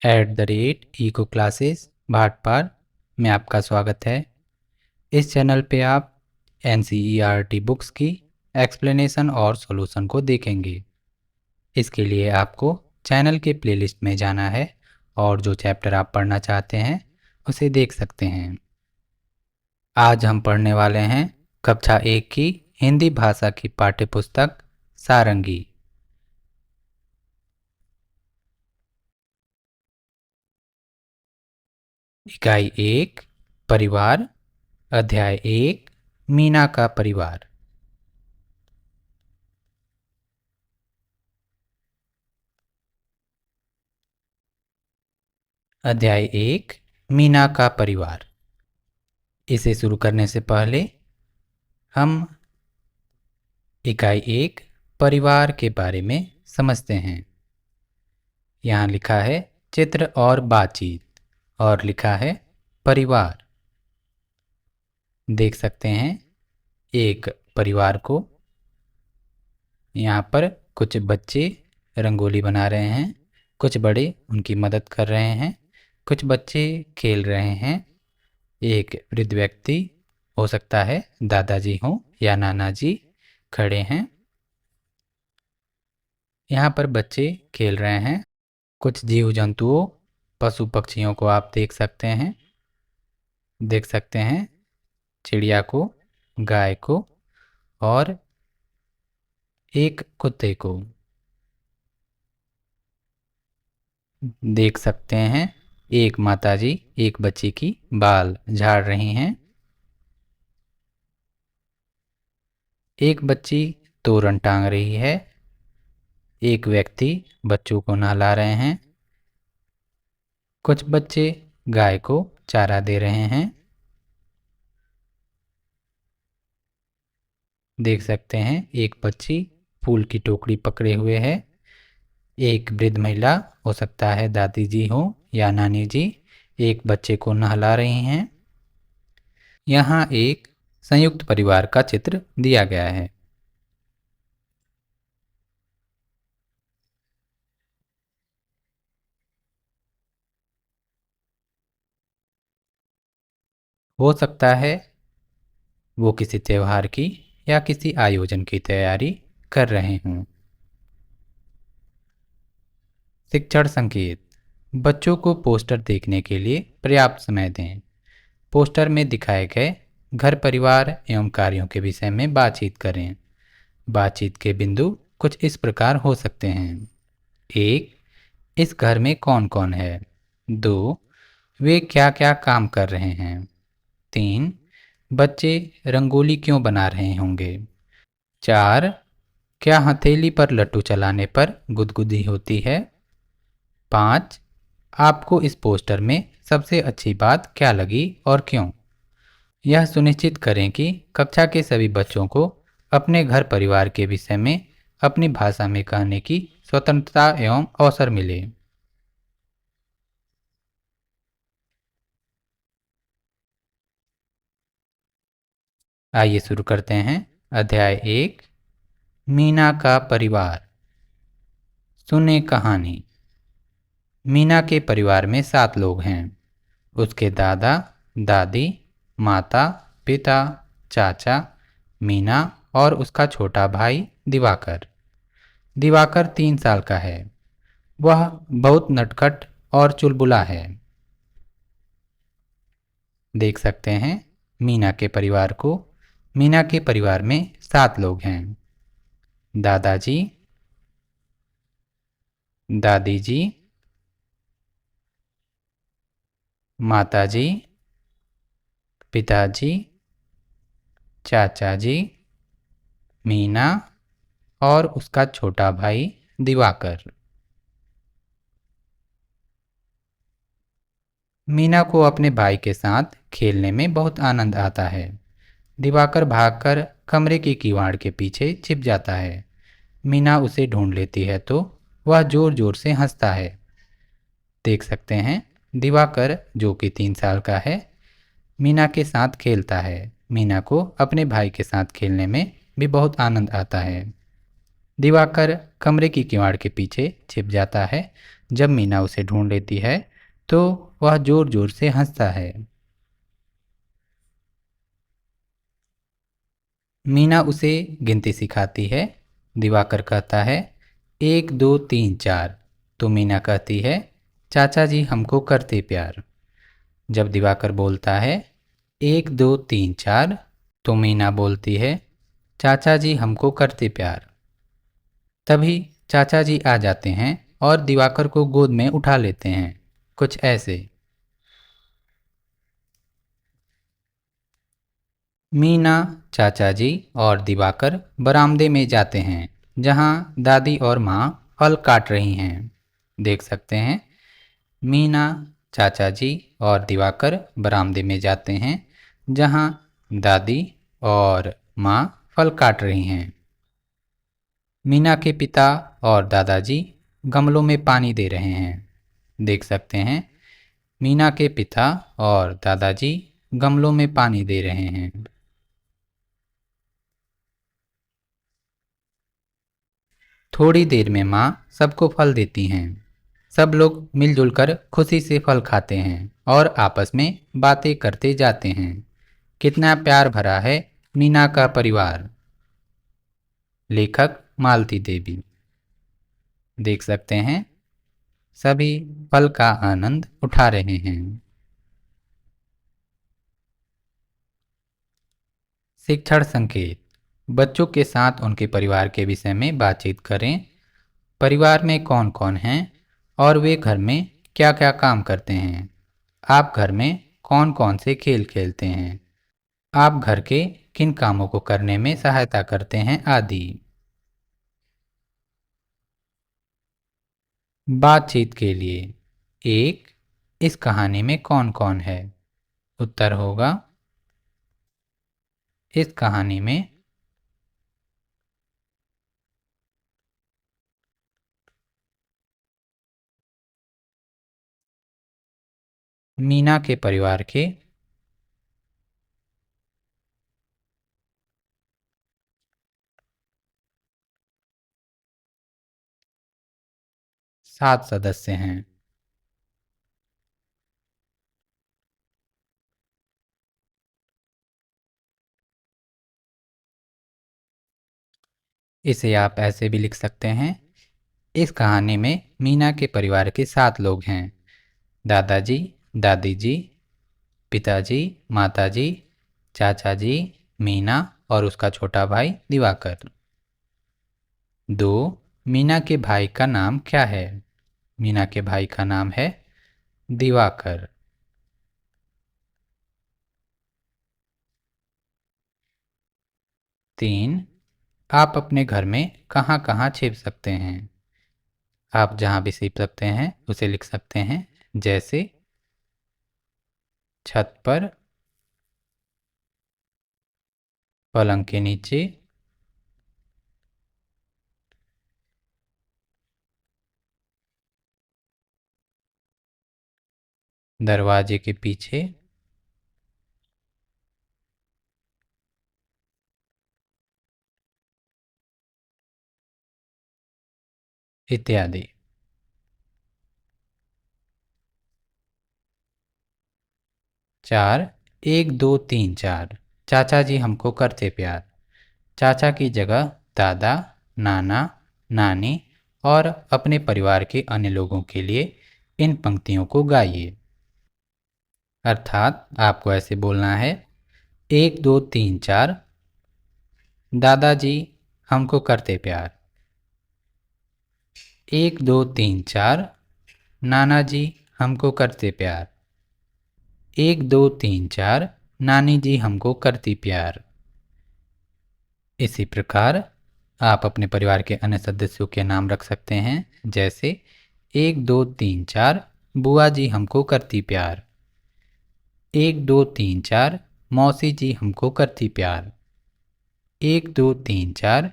@Eco classes Bhatpar में आपका स्वागत है। इस चैनल पे आप NCERT बुक्स की एक्सप्लेनेशन और सॉल्यूशन को देखेंगे। इसके लिए आपको चैनल के प्लेलिस्ट में जाना है और जो चैप्टर आप पढ़ना चाहते हैं उसे देख सकते हैं। आज हम पढ़ने वाले हैं कक्षा 1 की हिंदी भाषा की पाठ्यपुस्तक सारंगी। इकाई 1 परिवार, अध्याय 1 मीना का परिवार। अध्याय 1 मीना का परिवार। इसे शुरू करने से पहले हम इकाई 1 परिवार के बारे में समझते हैं। यहाँ लिखा है चित्र और बातचीत और लिखा है परिवार। देख सकते हैं एक परिवार को। यहाँ पर कुछ बच्चे रंगोली बना रहे हैं, कुछ बड़े उनकी मदद कर रहे हैं, कुछ बच्चे खेल रहे हैं। एक वृद्ध व्यक्ति, हो सकता है दादाजी हों या नाना जी, खड़े हैं। यहाँ पर बच्चे खेल रहे हैं। कुछ जीव जंतुओं, पशु पक्षियों को आप देख सकते हैं। देख सकते हैं चिड़िया को, गाय को और एक कुत्ते को। देख सकते हैं एक माताजी एक बच्चे की बाल झाड़ रही हैं। एक बच्ची तोरण टांग रही है। एक व्यक्ति बच्चों को नहला रहे हैं। कुछ बच्चे गाय को चारा दे रहे हैं। देख सकते हैं एक बच्ची फूल की टोकरी पकड़े हुए है। एक वृद्ध महिला, हो सकता है दादी जी हो या नानी जी, एक बच्चे को नहला रही हैं। यहाँ एक संयुक्त परिवार का चित्र दिया गया है। हो सकता है वो किसी त्योहार की या किसी आयोजन की तैयारी कर रहे हों। शिक्षण संकेत। बच्चों को पोस्टर देखने के लिए पर्याप्त समय दें। पोस्टर में दिखाए गए घर परिवार एवं कार्यों के विषय में बातचीत करें। बातचीत के बिंदु कुछ इस प्रकार हो सकते हैं। 1. इस घर में कौन कौन है। 2. वे क्या क्या काम कर रहे हैं। 3. बच्चे रंगोली क्यों बना रहे होंगे। 4. क्या हथेली पर लट्टू चलाने पर गुदगुदी होती है। 5. आपको इस पोस्टर में सबसे अच्छी बात क्या लगी और क्यों। यह सुनिश्चित करें कि कक्षा के सभी बच्चों को अपने घर परिवार के विषय में अपनी भाषा में कहने की स्वतंत्रता एवं अवसर मिले। आइए शुरू करते हैं। अध्याय 1 मीना का परिवार। सुने कहानी। मीना के परिवार में 7 लोग हैं। उसके दादा दादी, माता पिता, चाचा, मीना और उसका छोटा भाई दिवाकर। दिवाकर 3 साल का है। वह बहुत नटखट और चुलबुला है। देख सकते हैं मीना के परिवार को। मीना के परिवार में 7 लोग हैं। दादाजी, दादी जी, माताजी, पिताजी, चाचा जी, मीना और उसका छोटा भाई दिवाकर। मीना को अपने भाई के साथ खेलने में बहुत आनंद आता है। दिवाकर भागकर कमरे की किवाड़ के पीछे छिप जाता है। मीना उसे ढूंढ लेती है तो वह जोर जोर से हंसता है। देख सकते हैं दिवाकर, जो कि 3 साल का है, मीना के साथ खेलता है। मीना को अपने भाई के साथ खेलने में भी बहुत आनंद आता है। दिवाकर कमरे की किवाड़ के पीछे छिप जाता है। जब मीना उसे ढूंढ लेती है तो वह जोर जोर से हंसता है। मीना उसे गिनती सिखाती है। दिवाकर कहता है 1 2 3 4। तो मीना कहती है चाचा जी हमको करते प्यार। जब दिवाकर बोलता है 1 2 3 4, तो मीना बोलती है चाचा जी हमको करते प्यार। तभी चाचा जी आ जाते हैं और दिवाकर को गोद में उठा लेते हैं, कुछ ऐसे। मीना, चाचा जी और दिवाकर बरामदे में जाते हैं जहां दादी और माँ फल काट रही हैं। देख सकते हैं मीना, चाचा जी और दिवाकर बरामदे में जाते हैं जहां दादी और माँ फल काट रही हैं। मीना के पिता और दादाजी गमलों में पानी दे रहे हैं। देख सकते हैं मीना के पिता और दादाजी गमलों में पानी दे रहे हैं। थोड़ी देर में माँ सबको फल देती हैं। सब लोग मिलजुल कर खुशी से फल खाते हैं और आपस में बातें करते जाते हैं। कितना प्यार भरा है मीना का परिवार। लेखक मालती देवी। देख सकते हैं सभी फल का आनंद उठा रहे हैं। शिक्षण संकेत। बच्चों के साथ उनके परिवार के विषय में बातचीत करें। परिवार में कौन कौन हैं और वे घर में क्या क्या काम करते हैं। आप घर में कौन कौन से खेल खेलते हैं। आप घर के किन कामों को करने में सहायता करते हैं आदि। बातचीत के लिए। एक, इस कहानी में कौन कौन है। उत्तर होगा इस कहानी में मीना के परिवार के 7 सदस्य हैं। इसे आप ऐसे भी लिख सकते हैं, इस कहानी में मीना के परिवार के 7 लोग हैं। दादाजी, दादी जी, पिताजी, माताजी, चाचा जी, मीना और उसका छोटा भाई दिवाकर। 2, मीना के भाई का नाम क्या है। मीना के भाई का नाम है दिवाकर। 3, आप अपने घर में कहाँ कहाँ छिप सकते हैं। आप जहाँ भी छिप सकते हैं उसे लिख सकते हैं, जैसे छत पर, पलंग के नीचे, दरवाजे के पीछे, इत्यादि। 4, 1 2 3 4। चाचा जी हमको करते प्यार। चाचा की जगह दादा, नाना, नानी और अपने परिवार के अन्य लोगों के लिए इन पंक्तियों को गाइए। अर्थात आपको ऐसे बोलना है 1 2 3 4, दादाजी हमको करते प्यार। 1 2 3 4, नाना जी हमको करते प्यार। 1 2 3 4, नानी जी हमको करती प्यार। इसी प्रकार आप अपने परिवार के अन्य सदस्यों के नाम रख सकते हैं, जैसे 1 2 3 4, बुआ जी हमको करती प्यार। 1 2 3 4, मौसी जी हमको करती प्यार। 1 2 3 4,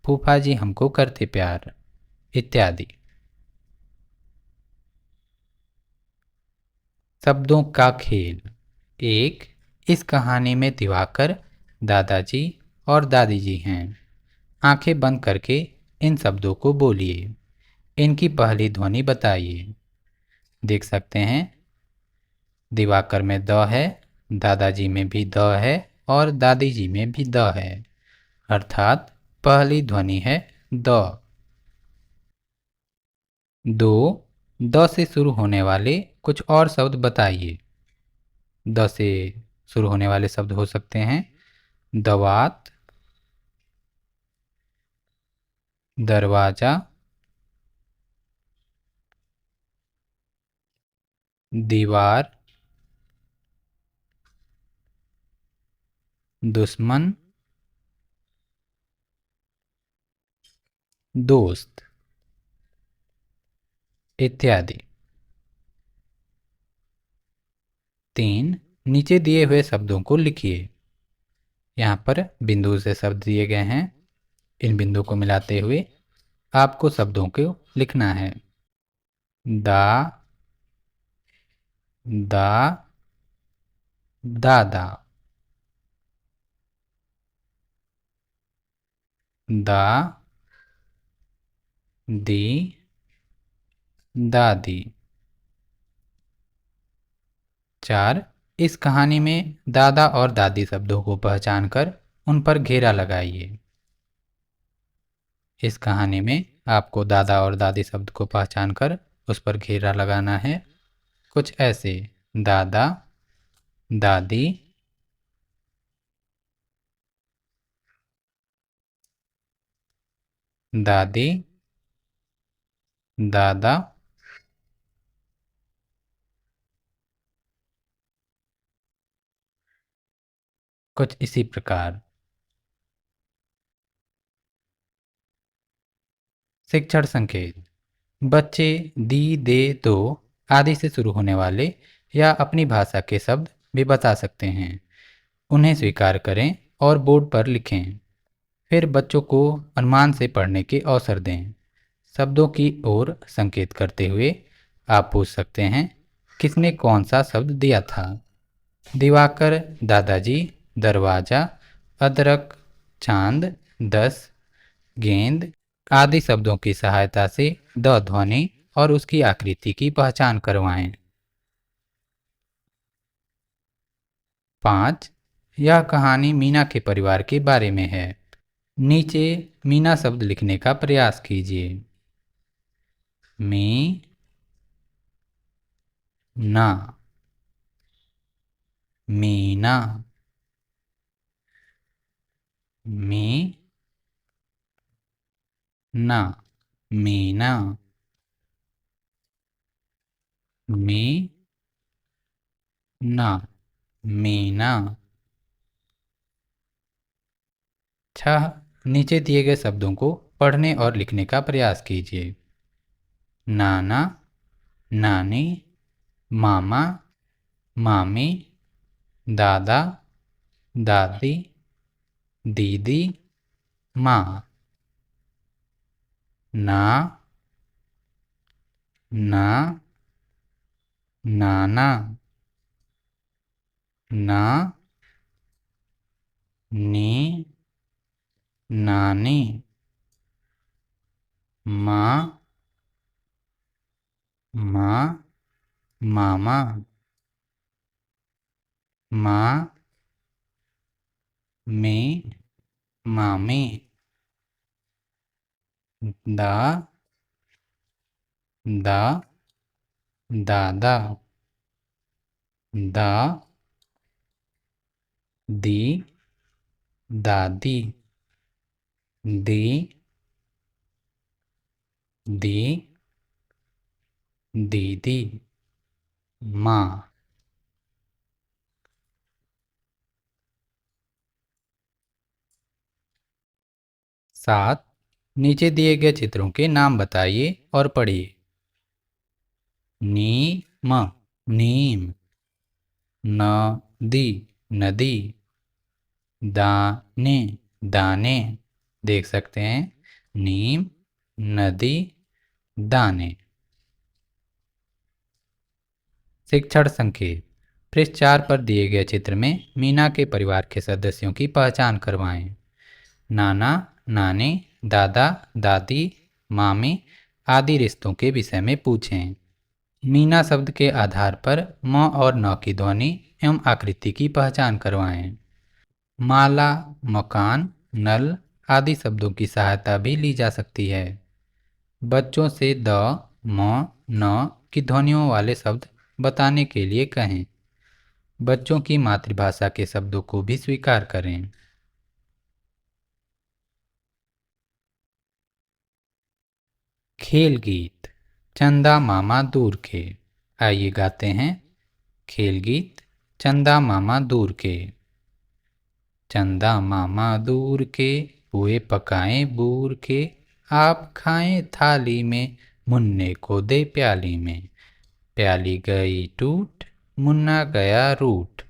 फूफा जी हमको करते प्यार, इत्यादि। शब्दों का खेल। 1, इस कहानी में दिवाकर, दादाजी और दादी जी हैं। आंखें बंद करके इन शब्दों को बोलिए। इनकी पहली ध्वनि बताइए। देख सकते हैं दिवाकर में द है, दादाजी में भी द है और दादी जी में भी द है, अर्थात पहली ध्वनि है द। दो, द से शुरू होने वाले कुछ और शब्द बताइए। द से शुरू होने वाले शब्द हो सकते हैं दवात, दरवाजा, दीवार, दुश्मन, दोस्त इत्यादि। 3, नीचे दिए हुए शब्दों को लिखिए। यहाँ पर बिंदु से शब्द दिए गए हैं। इन बिंदुओं को मिलाते हुए आपको शब्दों को लिखना है। दा, दा, दादा, दा, दी, दादी। 4, इस कहानी में दादा और दादी शब्दों को पहचान कर उन पर घेरा लगाइए। इस कहानी में आपको दादा और दादी शब्द को पहचान कर उस पर घेरा लगाना है, कुछ ऐसे दादा, दादी, दादी, दादा, कुछ इसी प्रकार। शिक्षण संकेत। बच्चे दी, दे, दो आदि से शुरू होने वाले या अपनी भाषा के शब्द भी बता सकते हैं। उन्हें स्वीकार करें और बोर्ड पर लिखें। फिर बच्चों को अनुमान से पढ़ने के अवसर दें। शब्दों की ओर संकेत करते हुए आप पूछ सकते हैं किसने कौन सा शब्द दिया था। दिवाकर, दादाजी, दरवाजा, अदरक, चांद, 10, गेंद आदि शब्दों की सहायता से द ध्वनि और उसकी आकृति की पहचान करवाएं। 5, यह कहानी मीना के परिवार के बारे में है। नीचे मीना शब्द लिखने का प्रयास कीजिए। मी ना, मीना, मी ना, मीना, मी ना, मीना। 6, नीचे दिए गए शब्दों को पढ़ने और लिखने का प्रयास कीजिए। नाना, नानी, मामा, मामी, दादा, दादी, दीदी, माँ। ना, ना, नाना, ना, नी, नानी, माँ, माँ, मामा, माँ, मी, मामी, दा, दा, दादा, दा, दी, दादी, दी, दी, दीदी, माँ। 7, नीचे दिए गए चित्रों के नाम बताइए और पढ़िए। नीम, नीम, नदी, नदी, दाने, दाने। देख सकते हैं नीम, नदी, दाने। शिक्षण संकेत। पृष्ठ 4 पर दिए गए चित्र में मीना के परिवार के सदस्यों की पहचान करवाएं। नाना, नानी, दादा, दादी, मामी, आदि रिश्तों के विषय में पूछें। मीना शब्द के आधार पर म और न की ध्वनि एवं आकृति की पहचान करवाएं। माला, मकान, नल आदि शब्दों की सहायता भी ली जा सकती है। बच्चों से द, म, न की ध्वनियों वाले शब्द बताने के लिए कहें। बच्चों की मातृभाषा के शब्दों को भी स्वीकार करें। खेल गीत। चंदा मामा दूर के। आइए गाते हैं खेल गीत चंदा मामा दूर के। चंदा मामा दूर के, पुए पकाएं बूर के, आप खाएं थाली में, मुन्ने को दे प्याली में। प्याली गई टूट, मुन्ना गया रूठ,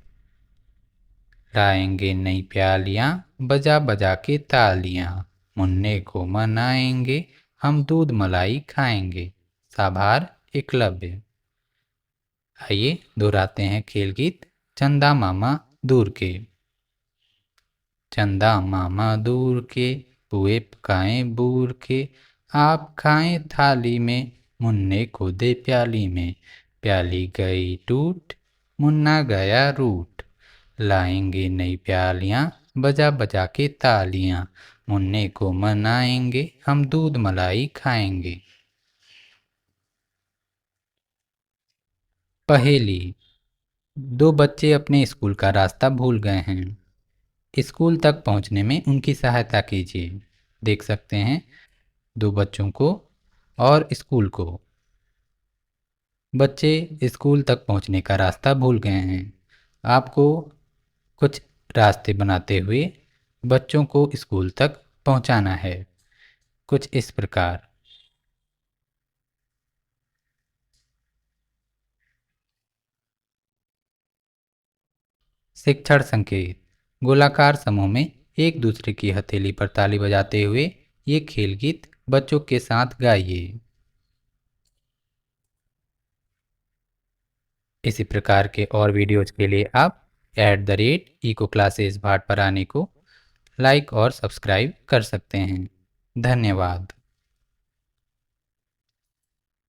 लाएंगे नई प्यालियां, बजा बजा के तालियां, मुन्ने को मनाएंगे, हम दूध मलाई खाएंगे। साभार एकलव्य। आइए दोहराते हैं खेल गीत चंदा मामा दूर के। चंदा मामा दूर के, पुए पकाएं बूर के, आप खाएं थाली में, मुन्ने को दे प्याली में। प्याली गई टूट, मुन्ना गया रूठ, लाएंगे नई प्यालियां, बजा बजा के तालियां, मुन्ने को मनाएंगे, हम दूध मलाई खाएंगे। पहेली। दो बच्चे अपने स्कूल का रास्ता भूल गए हैं। स्कूल तक पहुंचने में उनकी सहायता कीजिए। देख सकते हैं दो बच्चों को और स्कूल को। बच्चे स्कूल तक पहुंचने का रास्ता भूल गए हैं। आपको कुछ रास्ते बनाते हुए बच्चों को स्कूल तक पहुंचाना है, कुछ इस प्रकार। शिक्षण संकेत। गोलाकार समूह में एक दूसरे की हथेली पर ताली बजाते हुए ये खेल गीत बच्चों के साथ गाइए। इसी प्रकार के और वीडियोज के लिए आप @eco classes भाट पर आने को लाइक और सब्सक्राइब कर सकते हैं। धन्यवाद।